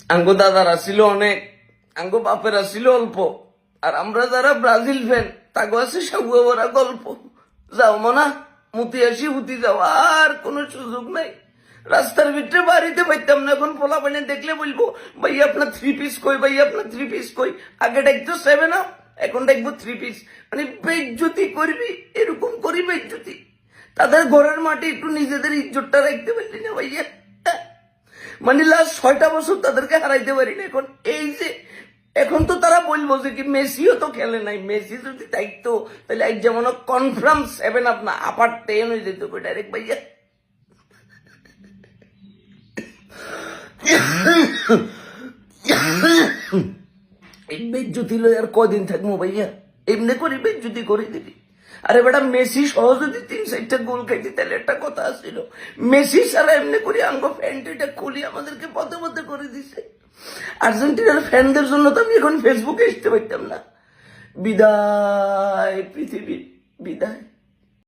আঙ্গো দাদারা ছিল অনেক, আঙ্গো বাপেরা ছিল অল্প, আর আমরা যারা ব্রাজিল ফ্যান তাগো আছে সাগুয়া ভরা গল্প। যাও মনা মুতি আসি হুতি যাও, আর কোনো সুযোগ নাই। রাস্তার ভিতরে বাড়িতে পাইতাম না, এখন পোলা পানি দেখলে বলবো ভাই আপনার 3 পিস কই, ভাই আপনার 3 পিস কই। আগে ডাকতো 7 আপ, এখন ডাকবো 3 পিস। মানে বেইজ্জতি করবি, এরকম করি বেইজ্জতি। তাদের ঘরের মাঠে একটু নিজেদের ইজ্জতটা রাখতে পারলি না ভাইয়া। মানে লাস্ট 6টা বছর তাদেরকে হারাইতে পারি না। এখন এই যে এখন তো তারা বলবো যে কি মেসিও তো খেলে নাই, মেসি যদি থাকতো তাহলে এক যেমন কনফার্ম 7 আপ না আপার 10 হয়ে যেত ডাইরেক্ট ভাইয়া। এই বেজ্জতি লই আর কদিন থাকবো ভাইয়া, এমনি করি বেজ্জতি করে দিবি। আরে বেটা মেসি সহ যদি 3-4টা গোল খাইতি তাহলে একটা কথা ছিল। মেসি সারা এমনি করি আঙ্গো প্যান্টটা খুলি আমাদেরকে পথে পথে করে দিছে। আর্জেন্টিনার ফ্যানদের জন্য তো আমি এখন ফেসবুকে আসতে পারতাম না। বিদায় পৃথিবী, বিদায়।